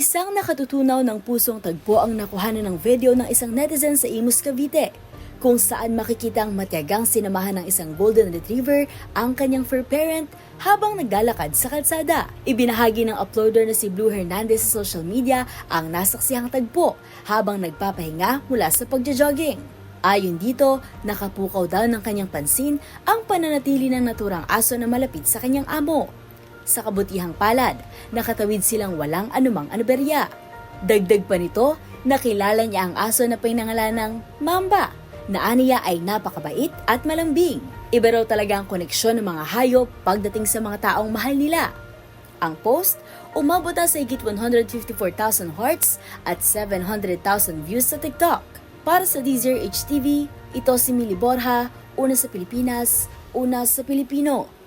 Isang nakatutunaw ng pusong tagpo ang nakuhanan ng video ng isang netizen sa Imus, Cavite, kung saan makikitang matiyagang sinamahan ng isang golden retriever ang kanyang fur parent habang naglalakad sa kalsada. Ibinahagi ng uploader na si Blue Hernandez sa social media ang nasaksihang tagpo habang nagpapahinga mula sa pagja-jogging. Ayon dito, nakapukaw daw ng kanyang pansin ang pananatili ng naturang aso na malapit sa kanyang amo. Sa kabutihang palad, nakatawid silang walang anumang anuberya. Dagdag pa nito, nakilala niya ang aso na pinangalan ng Mamba, na aniya ay napakabait at malambing. Iba raw talaga ang koneksyon ng mga hayop pagdating sa mga taong mahal nila. Ang post, umabot sa higit 154,000 hearts at 700,000 views sa TikTok. Para sa DZRH TV, ito si Mili Borja, una sa Pilipinas, una sa Pilipino.